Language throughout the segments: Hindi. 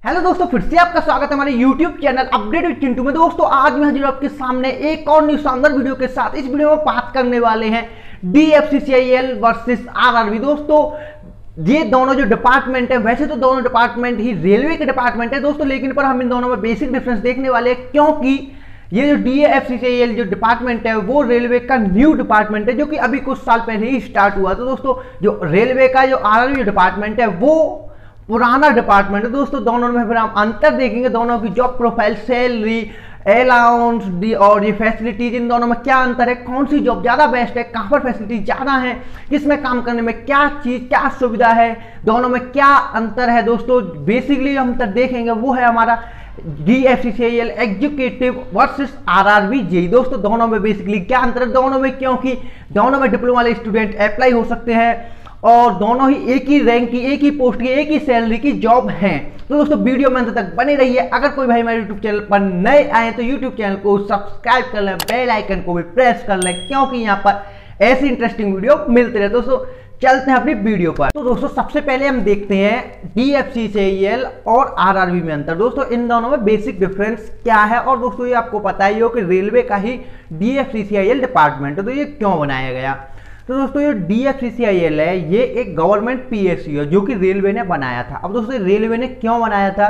हेलो दोस्तों, फिर से आपका स्वागत है हमारे YouTube channel update with Chintu में। दोस्तों आज मैं हाजिर आपके सामने एक और न्यू शानदार वीडियो के साथ। इस वीडियो में बात करने वाले हैं DFCCIL वर्सेस RRB। दोस्तों ये दोनों जो डिपार्टमेंट है, वैसे तो दोनों डिपार्टमेंट ही रेलवे के डिपार्टमेंट है दोस्तों, लेकिन पर हम इन दोनों में बेसिक डिफरेंस देखने वाले हैं, क्योंकि ये जो DFCCIL जो डिपार्टमेंट है वो रेलवे का न्यू डिपार्टमेंट है जो कि अभी कुछ साल पहले ही स्टार्ट हुआ। तो दोस्तों जो रेलवे का जो RRB डिपार्टमेंट है वो पुराना डिपार्टमेंट है दोस्तों। दोनों में फिर हम अंतर देखेंगे, दोनों की जॉब प्रोफाइल, सैलरी, अलाउंस और ये फैसिलिटीज, इन दोनों में क्या अंतर है, कौन सी जॉब ज़्यादा बेस्ट है, कहाँ पर फैसिलिटीज ज़्यादा है, किसमें काम करने में क्या चीज़, क्या सुविधा है, दोनों में क्या अंतर है दोस्तों। बेसिकली हम तक देखेंगे वो है हमारा DFCCIL executive versus RRB JE. दोस्तों दोनों में बेसिकली क्या अंतर है, दोनों में क्योंकि दोनों में डिप्लोमा वाले स्टूडेंट अप्लाई हो सकते हैं और दोनों ही एक ही रैंक की, एक ही पोस्ट की, एक ही सैलरी की जॉब हैं। तो दोस्तों वीडियो में अंत तक बने रहिए। अगर कोई भाई हमारे यूट्यूब चैनल पर नए आए तो यूट्यूब चैनल को सब्सक्राइब कर लें, बेल आइकन को भी प्रेस कर लें, क्योंकि यहाँ पर ऐसी इंटरेस्टिंग वीडियो मिलते रहे। दोस्तों चलते हैं अपनी वीडियो पर। तो दोस्तों सबसे पहले हम देखते हैं DFCCIL और RRB में अंतर। दोस्तों इन दोनों में बेसिक डिफरेंस क्या है, और दोस्तों ये आपको पता ही हो कि रेलवे का ही DFCCIL डिपार्टमेंट है, तो ये क्यों बनाया गया। तो दोस्तों ये DFCCIL है, ये एक गवर्नमेंट PSU है जो कि रेलवे ने बनाया था। अब दोस्तों रेलवे ने क्यों बनाया था,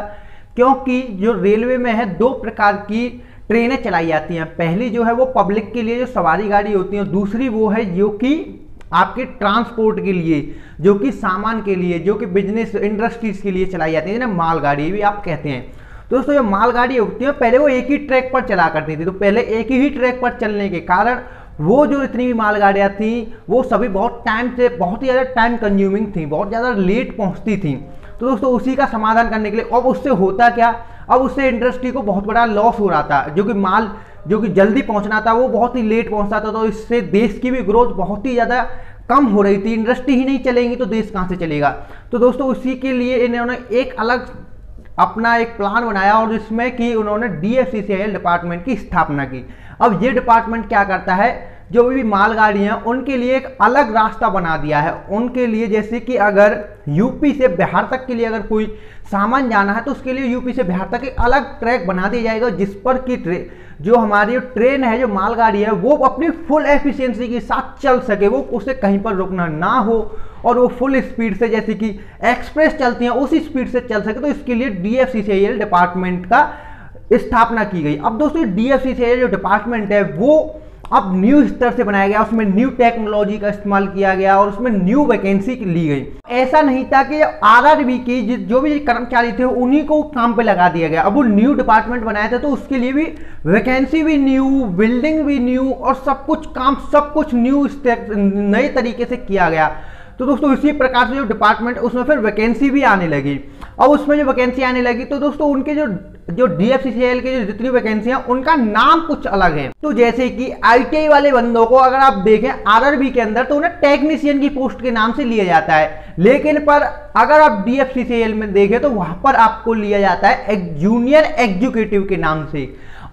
क्योंकि जो रेलवे में है दो प्रकार की ट्रेनें चलाई जाती हैं। पहली जो है वो पब्लिक के लिए जो सवारी गाड़ी होती है, दूसरी वो है जो कि आपके ट्रांसपोर्ट के लिए, जो कि सामान के लिए, जो कि बिजनेस इंडस्ट्रीज के लिए चलाई जाती है, जिन्हें मालगाड़ी भी आप कहते हैं। दोस्तों जो मालगाड़ी होती है पहले वो एक ही ट्रैक पर चला करती थी, तो पहले एक ही ट्रैक पर चलने के कारण वो जो इतनी भी मालगाड़ियाँ थी वो सभी बहुत ही ज़्यादा टाइम कंज्यूमिंग थी, बहुत ज़्यादा लेट पहुंचती थी। तो दोस्तों उसी का समाधान करने के लिए अब उससे होता क्या, अब उससे इंडस्ट्री को बहुत बड़ा लॉस हो रहा था। जो कि माल जो कि जल्दी पहुंचना था वो बहुत ही लेट पहुंचता था, तो इससे देश की भी ग्रोथ बहुत ही ज़्यादा कम हो रही थी। इंडस्ट्री ही नहीं चलेगी तो देश कहाँ से चलेगा। तो दोस्तों उसी के लिए इन्होंने एक अलग अपना एक प्लान बनाया और जिसमें कि उन्होंने DFCCIL डिपार्टमेंट की स्थापना की। अब ये डिपार्टमेंट क्या करता है, जो भी मालगाड़ियाँ उनके लिए एक अलग रास्ता बना दिया है उनके लिए। जैसे कि अगर यूपी से बिहार तक के लिए अगर कोई सामान जाना है तो उसके लिए यूपी से बिहार तक एक अलग ट्रैक बना दिया जाएगा, जिस पर कि जो हमारी ट्रेन है, जो मालगाड़ी है, वो अपनी फुल एफिशिएंसी के साथ चल सके, वो उसे कहीं पर रुकना ना हो और वो फुल स्पीड से, जैसे कि एक्सप्रेस चलती हैं उसी स्पीड से चल सके। तो इसके लिए DFCCIL डिपार्टमेंट का स्थापना की गई। अब दोस्तों DFCCIL जो डिपार्टमेंट है वो अब न्यू स्तर से बनाया गया, उसमें न्यू टेक्नोलॉजी का इस्तेमाल किया गया और उसमें न्यू वैकेंसी ली गई। ऐसा नहीं था कि RRB की जो भी कर्मचारी थे उन्हीं को काम पे लगा दिया गया। अब वो न्यू डिपार्टमेंट बनाया था तो उसके लिए भी वैकेंसी भी न्यू, बिल्डिंग भी न्यू और सब कुछ न्यू नए तरीके से किया गया। तो दोस्तों इसी प्रकार से जो डिपार्टमेंट उसमें फिर वैकेंसी भी आने लगी। अब उसमें जो वैकेंसी आने लगी तो दोस्तों उनके जो DFCCIL के जो जितनी वैकेंसी हैं उनका नाम कुछ अलग है। तो जैसे कि ITI वाले बंदों को अगर आप देखें RRB के अंदर तो उन्हें टेक्नीशियन की पोस्ट के नाम से लिया जाता है, लेकिन पर अगर आप DFCCIL में देखें तो वहां पर आपको लिया जाता है एक जूनियर एग्जीक्यूटिव के नाम से।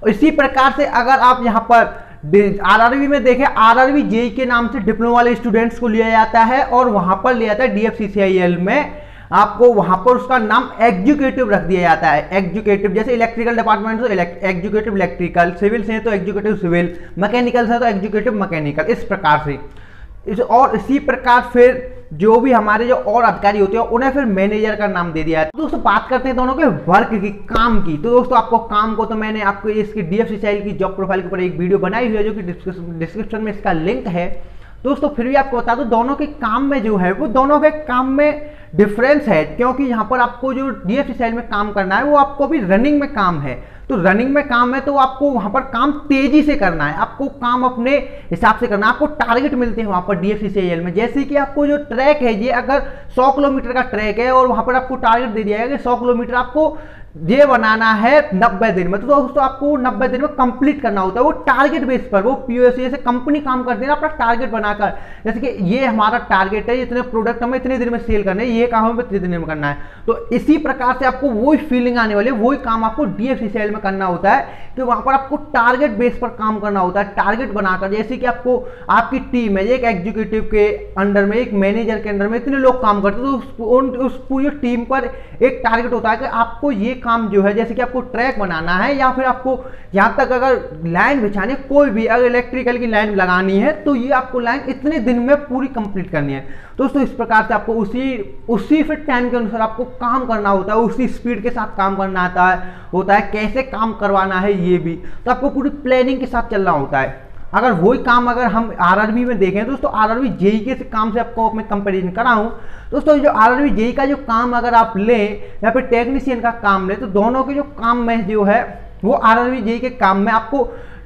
इसी प्रकार से अगर आप यहाँ पर RRB में देखें, RRB जेई के नाम से डिप्लोमा वाले स्टूडेंट्स को लिया जाता है और वहां पर लिया जाता है DFCCIL में आपको वहां पर उसका नाम एग्जीक्यूटिव रख दिया जाता है। एग्जीक्यूटिव जैसे इलेक्ट्रिकल डिपार्टमेंट तो एग्जीक्यूटिव इलेक्ट्रिकल, सिविल से तो एग्जीक्यूटिव सिविल, मैकेनिकल से तो एग्जीक्यूटिव मैकेनिकल, इस प्रकार से। और इसी प्रकार फिर जो भी हमारे जो और अधिकारी होते हैं उन्हें फिर मैनेजर का नाम दे दिया है। दोस्तों बात करते हैं दोनों के वर्क की, काम की। तो दोस्तों आपको काम को तो मैंने आपको इसकी DFCCIL की जॉब प्रोफाइल के ऊपर एक वीडियो बनाई हुई है जो कि डिस्क्रिप्शन में इसका लिंक है। दोस्तों फिर भी आपको बता दो दोनों के काम में जो है वो दोनों के काम में डिफरेंस है, क्योंकि यहाँ पर आपको जो DFCCIL में काम करना है वो आपको भी रनिंग में काम है। तो रनिंग में काम है तो आपको वहां पर काम तेजी से करना है, आपको काम अपने हिसाब से करना है, आपको टारगेट मिलते हैं वहां पर DFCCIL में। जैसे कि आपको जो ट्रैक है, ये अगर 100 किलोमीटर का ट्रैक है और वहां पर आपको टारगेट दे दिया है कि 100 किलोमीटर आपको ये बनाना है 90 दिन में, तो दोस्तों आपको 90 दिन में कंप्लीट करना होता है। वो टारगेट बेस पर, वो POC से कंपनी काम करती है ना अपना टारगेट बनाकर, जैसे कि ये हमारा टारगेट है, इतने प्रोडक्ट हमें इतने दिन में सेल करने हैं, ये काम हमें इतने दिन में करना है। तो इसी प्रकार से आपको वही फीलिंग आने वाली है, वही काम आपको DFCCIL में करना होता है कि वहां पर आपको टारगेट बेस पर काम करना होता है, टारगेट बनाकर। जैसे कि आपको आपकी टीम है, एक एग्जीक्यूटिव के अंडर में, एक मैनेजर के अंडर में इतने लोग काम करते हैं, तो उस पूरी टीम पर एक टारगेट होता है कि आपको ये काम जो है, जैसे कि आपको ट्रैक बनाना है या फिर आपको यहाँ तक अगर लाइन बिछानी, कोई भी अगर इलेक्ट्रिकल की लाइन लगानी है तो ये आपको लाइन इतने दिन में पूरी कंप्लीट करनी है दोस्तों। इस प्रकार से आपको उसी फिर टाइम के अनुसार आपको काम करना होता है, उसी स्पीड के साथ काम करना होता है, कैसे काम करवाना है ये भी, तो आपको पूरी प्लानिंग के साथ चलना होता है। अगर वही काम अगर हम आरआरबी में देखें दोस्तों, आरआरबी जेई के काम से आपको मैं कंपैरिजन कराऊं दोस्तों, जो आरआरबी जेई का जो काम अगर आप लें या फिर टेक्नीशियन का काम लें, तो दोनों के जो काम में जो है वो आरआरबी जेई के काम में आपको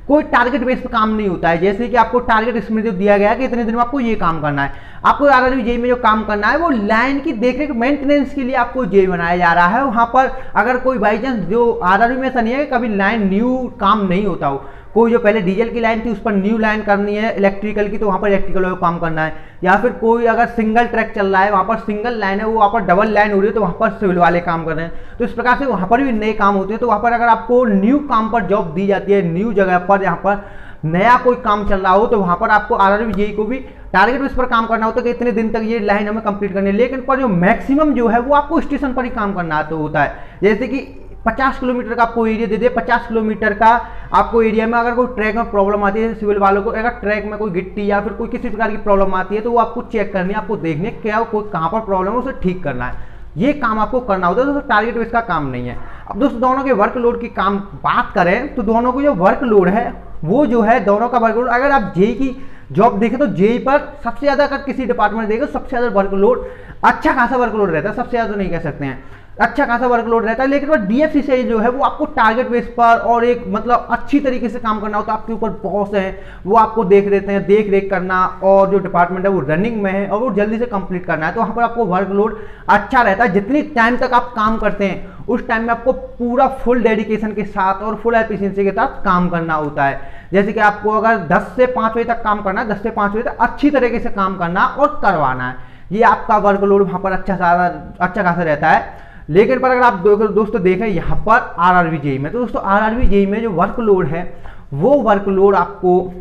कोई टारगेट बेस पे काम नहीं होता है। जैसे कि आपको टारगेट इसमें जो दिया गया है कि इतने दिन में आपको ये काम करना है, आपको आरआरबी जेई में जो काम करना है वो लाइन की देखरेख मेंटेनेंस के लिए आपको जेई बनाया जा रहा है। वहां पर अगर कोई बाई चांस, जो आरआरबी में ऐसा नहीं है कि कभी लाइन न्यू काम नहीं होता हो, कोई जो पहले डीजल की लाइन थी उस पर न्यू लाइन करनी है इलेक्ट्रिकल की, तो वहां पर इलेक्ट्रिकल को काम करना है। या फिर कोई अगर सिंगल ट्रैक चल रहा है, वहां पर सिंगल लाइन है, वो वहां पर डबल लाइन हो रही है, तो वहां पर सिविल वाले काम कर रहे हैं। तो इस प्रकार से वहां पर भी नए काम होते हैं। तो वहां पर अगर आपको न्यू काम पर जॉब दी जाती है, न्यू जगह पर यहाँ पर नया कोई काम चल रहा हो, तो वहां पर आपको आरआरबी जेई को भी टारगेट बेस पर काम करना होता है कि इतने दिन तक ये लाइन हमें कंप्लीट करनी है। लेकिन पर जो मैक्सिमम जो है वो आपको स्टेशन पर ही काम करना होता है। जैसे कि 50 किलोमीटर का आपको एरिया दे दे, 50 किलोमीटर का आपको एरिया में अगर कोई ट्रैक में प्रॉब्लम आती है, सिविल वालों को अगर ट्रैक में कोई गिट्टी या फिर कोई किसी प्रकार की प्रॉब्लम आती है, तो वो आपको चेक करनी है, आपको देखने क्या कोई कहाँ पर प्रॉब्लम है, उसे ठीक करना है। ये काम आपको करना होता है दोस्तों, टारगेट बेस का काम नहीं है। अब दोस्तों दोनों के वर्कलोड की काम बात करें तो दोनों को जो वर्कलोड है वो जो है, दोनों का वर्कलोड अगर आप जेई की जॉब देखें तो जेई पर सबसे ज्यादा, अगर किसी डिपार्टमेंट देखें सबसे ज्यादा वर्कलोड, अच्छा खासा वर्कलोड रहता है, सबसे ज्यादा तो नहीं कह सकते हैं, अच्छा खासा वर्कलोड रहता है। लेकिन डीएफसीसीआई जो है वो आपको टारगेट बेस पर और एक मतलब अच्छी तरीके से काम करना होता है। आपके ऊपर बॉस है, वो आपको देख देते हैं, देख रेख करना, और जो डिपार्टमेंट है वो रनिंग में है और वो जल्दी से कंप्लीट करना है, तो वहाँ पर आपको वर्कलोड अच्छा रहता है। जितनी टाइम तक आप काम करते हैं उस टाइम में आपको पूरा फुल डेडिकेशन के साथ और फुल एफिशिएंसी के साथ काम करना होता है। जैसे कि आपको अगर 10 से 5 बजे तक काम करना है, 10 से 5 बजे तक अच्छी तरीके से काम करना और करवाना है, ये आपका वर्कलोड वहाँ पर अच्छा खासा रहता है। लेकिन पर अगर आप दोस्तों देखें यहाँ पर आरआरबी जेई में, तो दोस्तों आरआरबी जेई में जो वर्कलोड है वो वर्कलोड आपको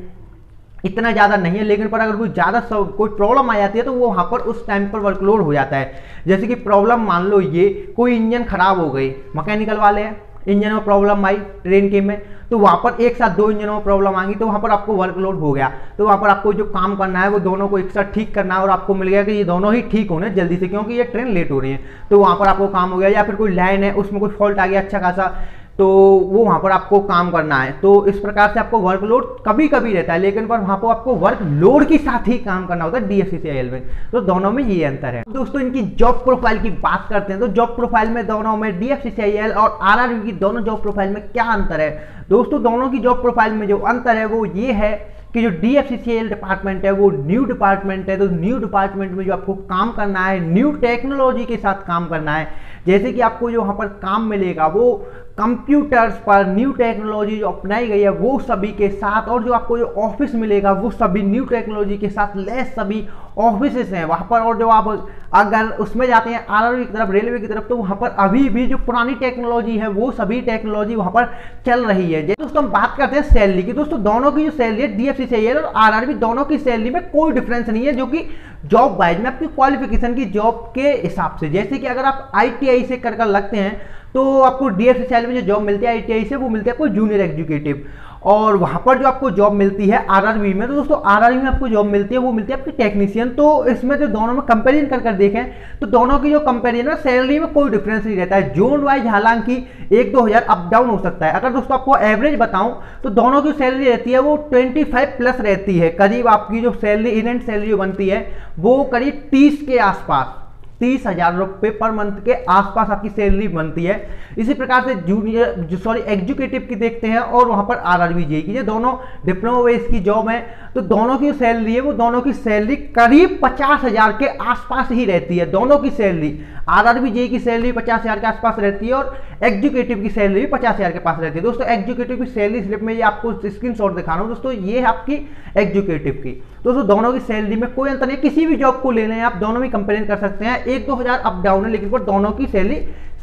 इतना ज़्यादा नहीं है। लेकिन पर अगर कोई प्रॉब्लम आ जाती है तो वो वहाँ पर उस टाइम पर वर्कलोड हो जाता है। जैसे कि प्रॉब्लम मान लो ये कोई इंजन खराब हो गई, मैकेनिकल वाले हैं, इंजन में प्रॉब्लम आई ट्रेन के में, तो वहाँ पर एक साथ 2 इंजनों में प्रॉब्लम आएंगी, तो वहाँ पर आपको वर्कलोड हो गया। तो वहाँ पर आपको जो काम करना है वो दोनों को एक साथ ठीक करना है, और आपको मिल गया कि ये दोनों ही ठीक होने जल्दी से, क्योंकि ये ट्रेन लेट हो रही है, तो वहाँ पर आपको काम हो गया। या फिर कोई लाइन है उसमें कोई फॉल्ट आ गया अच्छा खासा, तो वो वहाँ पर आपको काम करना है। तो इस प्रकार से आपको वर्कलोड कभी कभी रहता है, लेकिन पर वहाँ पर आपको वर्कलोड के साथ ही काम करना होता है डीएफसीसीआई में। तो दोनों में ये अंतर है दोस्तों। इनकी जॉब प्रोफाइल की बात करते हैं तो जॉब प्रोफाइल में दोनों में डीएफसीसीआई और आरआरबी की दोनों जॉब प्रोफाइल में क्या अंतर है दोस्तों। दोनों की जॉब प्रोफाइल में जो अंतर है वो ये है कि जो डीएफसीसीआई डिपार्टमेंट है वो न्यू डिपार्टमेंट है, तो न्यू डिपार्टमेंट में जो आपको काम करना है न्यू टेक्नोलॉजी के साथ काम करना है। जैसे कि आपको जो वहाँ पर काम मिलेगा वो कंप्यूटर्स पर न्यू टेक्नोलॉजी जो अपनाई गई है वो सभी के साथ, और जो आपको जो ऑफिस मिलेगा वो सभी न्यू टेक्नोलॉजी के साथ लेस सभी ऑफिसेस हैं वहाँ पर। और जो आप अगर उसमें जाते हैं आरआरबी की तरफ, रेलवे की तरफ, तो वहाँ पर अभी भी जो पुरानी टेक्नोलॉजी है वो सभी टेक्नोलॉजी वहाँ पर चल रही है। दोस्तों हम बात करते हैं सैलरी की। दोस्तों दोनों की जो सैलरी है डीएफसीसीआई और आरआरबी, दोनों की सैलरी में कोई डिफरेंस नहीं है, जो कि जॉब वाइज में आपकी क्वालिफिकेशन की जॉब के हिसाब से। जैसे कि अगर आप आईटीआई से कर लगते हैं तो आपको डीएफसीसीआई में जो जॉब मिलती है आईटीआई से, वो मिलती है आपको जूनियर एग्जीक्यूटिव, और वहां पर जो आपको जॉब मिलती है आरआरबी में, तो दोस्तों आरआरबी में आपको जॉब मिलती है वो मिलती है आपकी टेक्नीशियन। तो इसमें जो दोनों में कंपैरिजन कर देखें तो दोनों की जो कंपैरिजन है सैलरी में कोई डिफरेंस नहीं रहता है। जोन वाइज हालांकि 1-2 हज़ार अप डाउन हो सकता है। अगर दोस्तों आपको एवरेज बताऊं तो दोनों की सैलरी रहती है वो 25 प्लस रहती है। करीब आपकी जो सैलरी इवेंट सैलरी बनती है वो करीब 30 के आसपास, 30,000 रुपये पर मंथ के आसपास आपकी सैलरी बनती है। इसी प्रकार से एग्जीक्यूटिव की देखते हैं और वहां पर आरआरबी जेई की, जो दोनों डिप्लोमा बेस की जॉब है, तो दोनों की सैलरी है वो दोनों की सैलरी करीब 50,000 के आसपास ही रहती है। दोनों की सैलरी, आरआरबी जेई की सैलरी 50,000 के आसपास रहती है और एग्जीक्यूटिव की सैलरी भी 50,000 के पास रहती है। दोस्तों एग्जीक्यूटिव की सैलरी स्लिप में ये आपको स्क्रीनशॉट दिखा रहा हूं दोस्तों, ये है आपकी एग्जीक्यूटिव की। दोस्तों दोनों की सैलरी में कोई अंतर नहीं, किसी भी जॉब को ले लें आप, दोनों में कंपेयर कर सकते हैं। 1-2 हज़ार अप डाउन है, लेकिन दोनों की सैलरी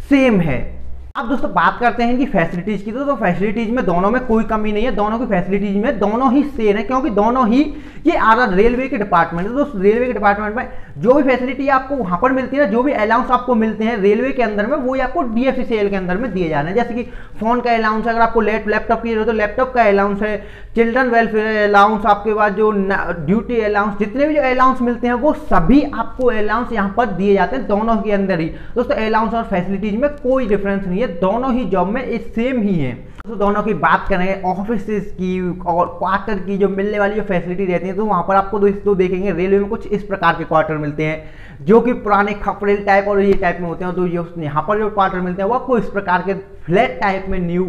सेम है। अब दोस्तों बात करते हैं कि फैसिलिटीज की, तो फैसिलिटीज में दोनों में कोई कमी नहीं है, दोनों की फैसिलिटीज में दोनों ही सेम है, क्योंकि दोनों ही ये आरआर रेलवे के डिपार्टमेंट है। दोस्तों रेलवे के डिपार्टमेंट में जो भी फैसिलिटी आपको वहां पर मिलती है, जो भी अलाउंस आपको मिलते हैं रेलवे के अंदर में, वो आपको डीएफसीसीएल के अंदर में दिए जा रहे हैं। जैसे कि फोन का अलाउंस है, अगर आपको लैपटॉप की जरूरत है तो लैपटॉप का अलाउंस है, चिल्ड्रन वेलफेयर अलाउंस, आपके पास जो ड्यूटी अलाउंस, जितने भी जो अलाउंस मिलते हैं वो सभी आपको अलाउंस यहाँ पर दिए जाते हैं दोनों के अंदर ही। दोस्तों अलाउंस और फैसिलिटीज में कोई डिफरेंस नहीं है, दोनों ही जॉब में सेम ही है। तो दोनों की बात करें ऑफिस की और क्वार्टर की जो मिलने वाली जो फैसिलिटी रहती है, तो वहाँ पर आपको दोस्तों देखेंगे रेलवे में कुछ इस प्रकार के क्वार्टर मिलते हैं जो कि पुराने खपरेल टाइप और ये टाइप में होते हैं। तो यहाँ पर जो क्वार्टर मिलते हैं वो आपको इस प्रकार के फ्लैट टाइप में न्यू,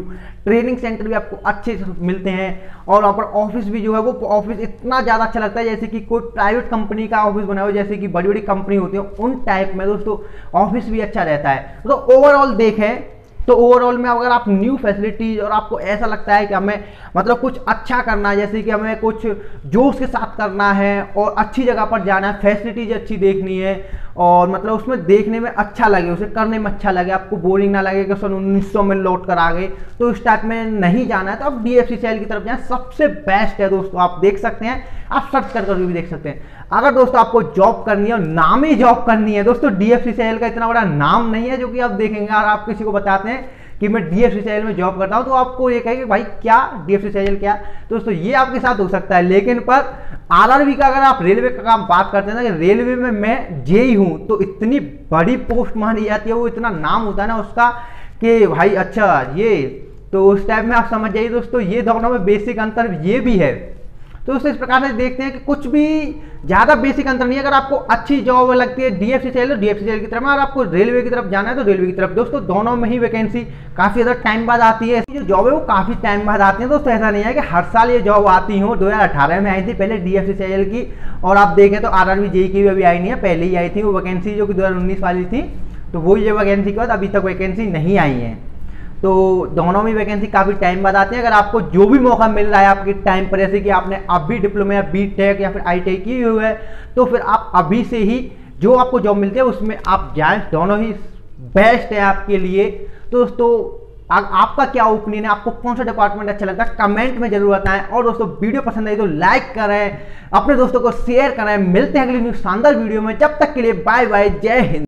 ट्रेनिंग सेंटर भी आपको अच्छे से मिलते हैं, और वहाँ पर ऑफिस भी जो है वो ऑफिस इतना ज़्यादा अच्छा लगता है जैसे कि कोई प्राइवेट कंपनी का ऑफिस बना हुआ, जैसे कि बड़ी बड़ी कंपनी होती है उन टाइप में दोस्तों ऑफिस भी अच्छा रहता है। तो ओवरऑल देखें तो ओवरऑल में अगर आप न्यू फैसिलिटीज और आपको ऐसा लगता है कि हमें मतलब कुछ अच्छा करना है, जैसे कि हमें कुछ जोश के साथ करना है और अच्छी जगह पर जाना है, फैसिलिटीज अच्छी देखनी है और मतलब उसमें देखने में अच्छा लगे, उसे करने में अच्छा लगे, आपको बोरिंग ना लगे कि सन 1900 में लौट कर आ गए, तो इस टाइप में नहीं जाना है तो आप डीएफसीसीएल की तरफ जाएं, सबसे बेस्ट है दोस्तों। आप देख सकते हैं, आप सर्च कर भी देख सकते हैं। अगर दोस्तों आपको जॉब करनी है और नाम ही जॉब करनी है, दोस्तों डीएफसीसीएल का इतना बड़ा नाम नहीं है जो कि आप देखेंगे और आप किसी को बताते हैं कि मैं डीएफसीसीएल में जॉब करता हूं तो आपको ये कहेंगे भाई क्या डीएफसीसीएल क्या। दोस्तों ये आपके साथ हो सकता है, लेकिन पर आरआरबी का अगर आप रेलवे का काम बात करते हैं ना कि रेलवे में मैं जेई हूं, तो इतनी बड़ी पोस्ट मानी जाती है, वो इतना नाम होता है ना उसका कि भाई अच्छा ये, तो उस टाइप में आप समझ जाइए दोस्तों ये दोनों में बेसिक अंतर ये भी है। तो दोस्तों इस प्रकार से देखते हैं कि कुछ भी ज़्यादा बेसिक अंतर नहीं है। अगर आपको अच्छी जॉब लगती है डीएफसीसीएल तो डीएफसीसीएल की तरफ में, अगर आपको रेलवे की तरफ जाना है तो रेलवे की तरफ। दोस्तों दोनों में ही वैकेंसी काफ़ी ज़्यादा टाइम बाद आती है, जो जॉब है वो काफ़ी टाइम बाद आती है। दोस्तों ऐसा नहीं है कि हर साल ये जॉब आती हो, 2018 में आई थी पहले डीएफसीसीएल की, और आप देखें तो आरआरबी जेई की भी अभी आई नहीं है, पहले ही आई थी वो वैकेंसी जो कि 2019 वाली थी, तो वो ये वैकेंसी के बाद अभी तक वैकेंसी नहीं आई है। तो दोनों में वैकेंसी काफ़ी टाइम बाद आती है। अगर आपको जो भी मौका मिल रहा है आपके टाइम पर, जैसे कि आपने अभी डिप्लोमा या बीटेक या फिर आईटीआई की हुई है, तो फिर आप अभी से ही जो आपको जॉब मिलती है उसमें आप जाएं, दोनों ही बेस्ट है आपके लिए। तो दोस्तों आपका क्या ओपिनियन है, आपको कौन सा डिपार्टमेंट अच्छा लगता है, कमेंट में जरूर बताएं। और दोस्तों वीडियो पसंद आई तो लाइक करें, अपने दोस्तों को शेयर करें। मिलते हैं अगली न्यू शानदार वीडियो में, जब तक के लिए बाय बाय, जय हिंद।